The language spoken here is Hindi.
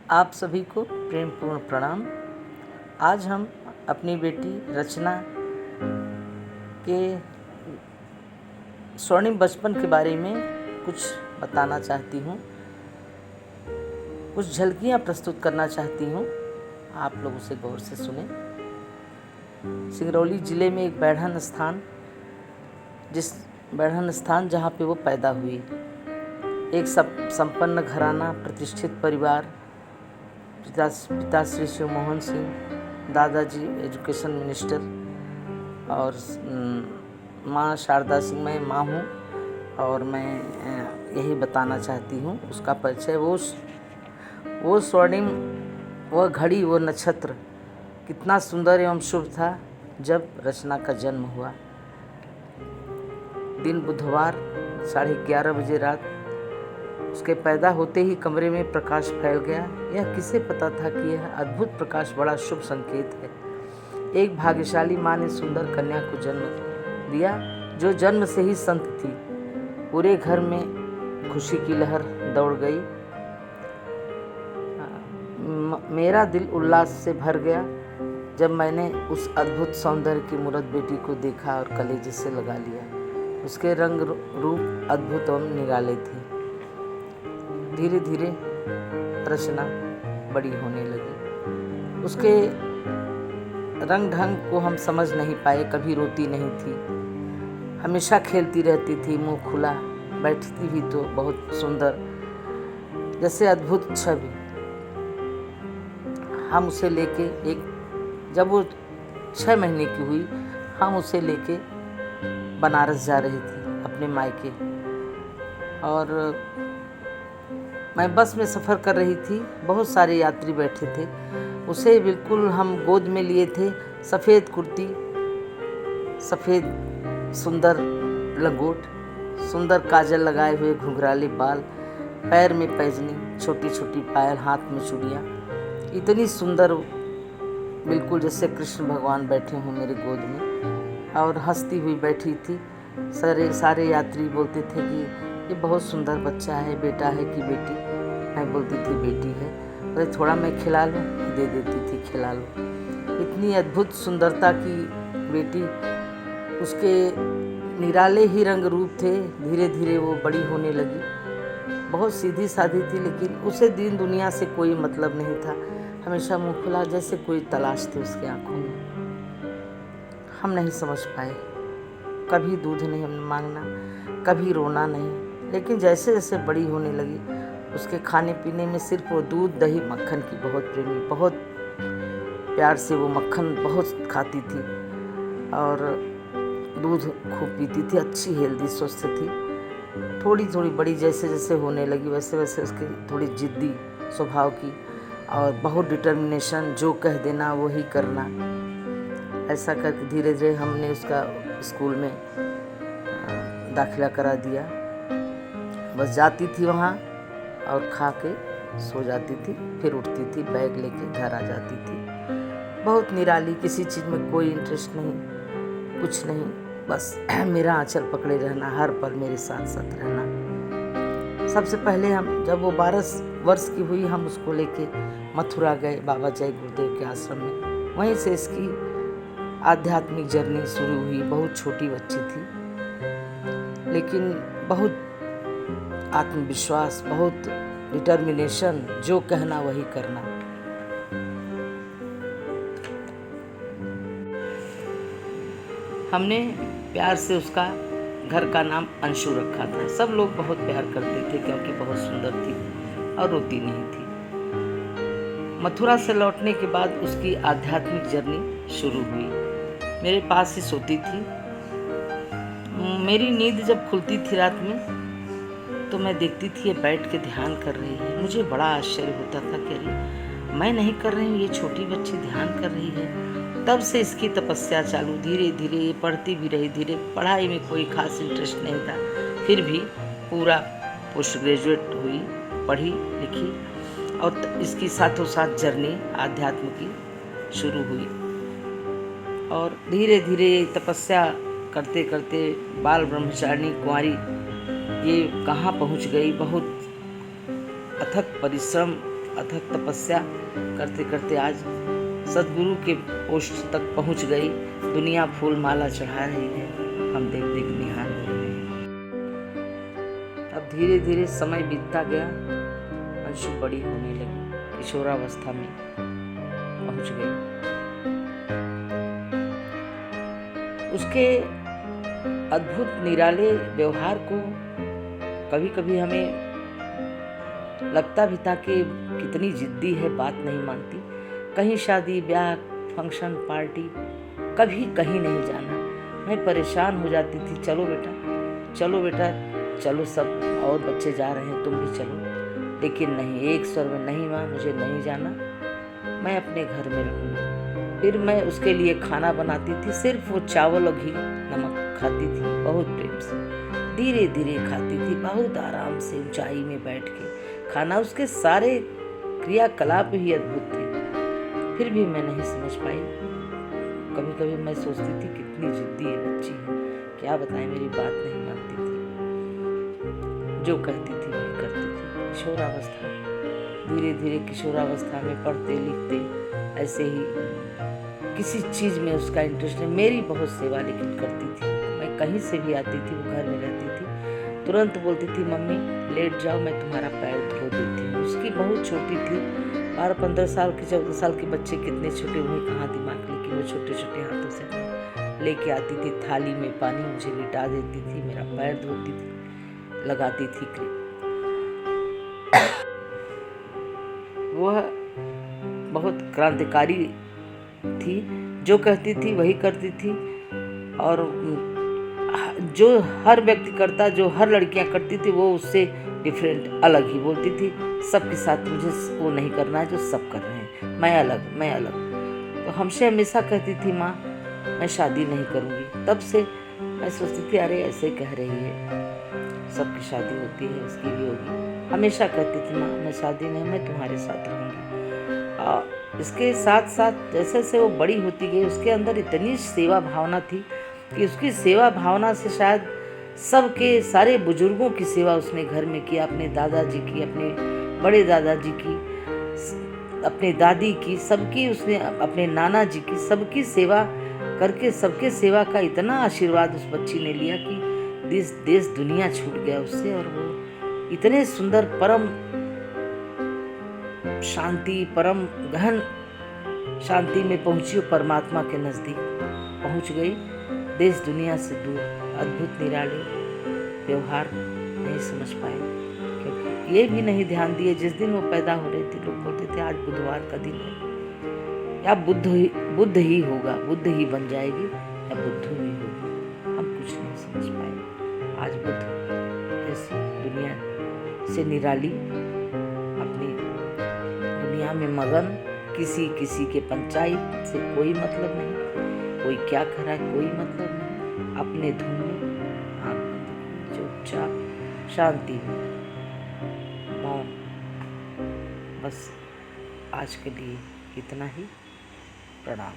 आप सभी को प्रेमपूर्ण प्रणाम। आज हम अपनी बेटी रचना के स्वर्णिम बचपन के बारे में कुछ बताना चाहती हूँ, कुछ झलकियाँ प्रस्तुत करना चाहती हूँ। आप लोग उसे गौर से सुने। सिंगरौली ज़िले में एक बैढ़न स्थान जहाँ पे वो पैदा हुई, एक संपन्न घराना, प्रतिष्ठित परिवार, पिता श्री शिव मोहन सिंह, दादाजी एजुकेशन मिनिस्टर और माँ शारदा सिंह। मैं माँ हूँ और मैं यही बताना चाहती हूँ उसका परिचय। वो स्वर्णिम, वह घड़ी, वो नक्षत्र कितना सुंदर एवं शुभ था जब रचना का जन्म हुआ। दिन बुधवार 11:30 बजे रात। उसके पैदा होते ही कमरे में प्रकाश फैल गया। यह किसे पता था कि यह अद्भुत प्रकाश बड़ा शुभ संकेत है। एक भाग्यशाली माँ ने सुंदर कन्या को जन्म दिया जो जन्म से ही संत थी। पूरे घर में खुशी की लहर दौड़ गई। मेरा दिल उल्लास से भर गया जब मैंने उस अद्भुत सौंदर्य की मूरत बेटी को देखा और कलेजे से लगा लिया। उसके रंग रूप अद्भुत एवं निराले थे। धीरे धीरे रचना बड़ी होने लगी। उसके रंग ढंग को हम समझ नहीं पाए। कभी रोती नहीं थी, हमेशा खेलती रहती थी, मुंह खुला, बैठती भी तो बहुत सुंदर, जैसे अद्भुत छवि। हम उसे लेके जब वो 6 महीने की हुई, हम उसे लेके बनारस जा रहे थे अपने मायके, और मैं बस में सफ़र कर रही थी। बहुत सारे यात्री बैठे थे। उसे बिल्कुल हम गोद में लिए थे। सफ़ेद कुर्ती, सफ़ेद सुंदर लंगोट, सुंदर काजल लगाए हुए घुंघराले बाल, पैर में पैजनी, छोटी छोटी पायल, हाथ में चूड़ियाँ, इतनी सुंदर, बिल्कुल जैसे कृष्ण भगवान बैठे हों मेरे गोद में, और हंसती हुई बैठी थी। सारे यात्री बोलते थे कि ये बहुत सुंदर बच्चा है, बेटा है कि बेटी। मैं बोलती थी बेटी है। अरे थोड़ा मैं खिला लूँ, दे देती थी खिला लो। इतनी अद्भुत सुंदरता की बेटी, उसके निराले ही रंग रूप थे। धीरे धीरे वो बड़ी होने लगी। बहुत सीधी सादी थी, लेकिन उसे दीन दुनिया से कोई मतलब नहीं था। हमेशा मुँह खुला, जैसे कोई तलाश थी उसकी आंखों में। हम नहीं समझ पाए। कभी दूध नहीं हमने मांगना, कभी रोना नहीं। लेकिन जैसे जैसे बड़ी होने लगी, उसके खाने पीने में सिर्फ वो दूध, दही, मक्खन की बहुत प्रेमी, बहुत प्यार से वो मक्खन बहुत खाती थी और दूध खूब पीती थी। अच्छी हेल्दी स्वस्थ थी। थोड़ी थोड़ी बड़ी जैसे जैसे होने लगी, वैसे वैसे उसकी थोड़ी जिद्दी स्वभाव की, और बहुत डिटर्मिनेशन, जो कह देना वो ही करना। ऐसा करके धीरे धीरे हमने उसका स्कूल में दाखिला करा दिया। बस जाती थी वहाँ और खा के सो जाती थी, फिर उठती थी, बैग लेके घर आ जाती थी। बहुत निराली, किसी चीज़ में कोई इंटरेस्ट नहीं, कुछ नहीं, बस मेरा आंचल पकड़े रहना, हर पल मेरे साथ साथ रहना। सबसे पहले हम जब वो 12 वर्ष की हुई, हम उसको लेके मथुरा गए, बाबा जय गुरुदेव के आश्रम में। वहीं से इसकी आध्यात्मिक जर्नी शुरू हुई। बहुत छोटी बच्ची थी, लेकिन बहुत आत्मविश्वास, बहुत डिटर्मिनेशन, जो कहना वही करना। हमने प्यार से उसका घर का नाम अंशु रखा था। सब लोग बहुत प्यार करते थे क्योंकि बहुत सुंदर थी और रोती नहीं थी। मथुरा से लौटने के बाद उसकी आध्यात्मिक जर्नी शुरू हुई। मेरे पास ही सोती थी। मेरी नींद जब खुलती थी रात में, तो मैं देखती थी ये बैठ के ध्यान कर रही है। मुझे बड़ा आश्चर्य होता था कि अरे मैं नहीं कर रही हूँ, ये छोटी बच्ची ध्यान कर रही है। तब से इसकी तपस्या चालू। धीरे धीरे ये पढ़ती भी रही। धीरे पढ़ाई में कोई खास इंटरेस्ट नहीं था, फिर भी पूरा पोस्ट ग्रेजुएट हुई, पढ़ी लिखी, और इसकी साथों साथ जर्नी आध्यात्म की शुरू हुई। और धीरे धीरे तपस्या करते करते बाल ब्रह्मचारिणी कुंवारी ये कहाँ पहुँच गई। बहुत अथक परिश्रम, अथक तपस्या करते करते आज सदगुरु के पोस्ट तक पहुंच गई। दुनिया फूल माला चढ़ा रही है, हम देख देख निहाल हो रहे हैं। अब धीरे धीरे समय बीतता गया, अंशु बड़ी होने लगी, किशोरावस्था में पहुंच गई। उसके अद्भुत निराले व्यवहार को कभी कभी हमें लगता भी था कि कितनी जिद्दी है, बात नहीं मानती। कहीं शादी ब्याह फंक्शन पार्टी कभी कहीं नहीं जाना। मैं परेशान हो जाती थी, चलो बेटा चलो बेटा चलो, सब और बच्चे जा रहे हैं तुम भी चलो। लेकिन नहीं, एक स्वर में नहीं माँ, मुझे नहीं जाना, मैं अपने घर में रहूँगी। फिर मैं उसके लिए खाना बनाती थी, सिर्फ वो चावल और घी नमक खाती थी, बहुत प्रेम से धीरे धीरे खाती थी, बहुत आराम से ऊंचाई में बैठ के खाना। उसके सारे क्रियाकलाप ही अद्भुत थे। फिर भी मैं नहीं समझ पाई। कभी कभी मैं सोचती थी कितनी जिद्दी है बच्ची है, क्या बताएं, मेरी बात नहीं मानती थी, जो कहती थी वही करती थी। किशोरावस्था, धीरे धीरे किशोरावस्था में पढ़ते लिखते ऐसे ही किसी चीज़ में उसका इंटरेस्ट नहीं। मेरी बहुत सेवा लेकिन करती थी। मैं कहीं से भी आती थी, वो घर में रहती थी, तुरंत बोलती थी मम्मी लेट जाओ, मैं तुम्हारा पैर धो देती हूँ। उसकी बहुत छोटी थी, 12-15 साल की, 14 साल के बच्चे कितने छोटे, उन्हें कहाँ दिमाग, लेकिन वो छोटे छोटे हाथों से लेके आती थी, थाली में पानी मुझे लिटा देती थी, मेरा पैर धोती थी, लगाती थी क्रीम। वह बहुत क्रांतिकारी थी, जो कहती थी वही करती थी, और जो हर व्यक्ति करता, जो हर लड़कियां करती थी, वो उससे डिफरेंट अलग ही बोलती थी। सबके साथ मुझे वो नहीं करना है जो सब कर रहे हैं, मैं अलग मैं अलग। तो हमसे हमेशा कहती थी माँ मैं शादी नहीं करूँगी। तब से मैं सोचती थी अरे ऐसे कह रही है, सबकी शादी होती है, उसकी भी होगी। हमेशा कहती थी माँ मैं शादी नहीं, मैं तुम्हारे साथ रहूँगी। इसके साथ साथ जैसे जैसे वो बड़ी होती गई, उसके अंदर इतनी सेवा भावना थी कि उसकी सेवा भावना से शायद सबके सारे बुजुर्गों की सेवा उसने घर में किया। अपने दादाजी की, अपने बड़े दादाजी की, अपने दादी की, सबकी उसने, अपने नाना जी की, सबकी सेवा करके सबके सेवा का इतना आशीर्वाद उस बच्ची ने लिया कि देश दुनिया छूट गया उससे। और वो इतने सुंदर परम शांति, परम गहन शांति में पहुंची, परमात्मा के नजदीक पहुंच गई, देश दुनिया से दूर। अद्भुत निराले व्यवहार नहीं समझ पाए, क्योंकि ये भी नहीं ध्यान दिए जिस दिन वो पैदा हो रही थी, लोग बोलते थे आज बुधवार का दिन है, या बुद्ध ही होगा, बुद्ध ही बन जाएगी, या बुद्धू ही होगी। हम कुछ नहीं समझ पाए। आज बुद्ध ऐसी दुनिया से निराली, अपनी दुनिया में मगन, किसी के पंचायत से कोई मतलब नहीं, कोई क्या कर रहा है कोई मतलब नहीं, अपने धुन में आँख बंद, चुपचाप शांति में मौन। बस आज के लिए इतना ही। प्रणाम।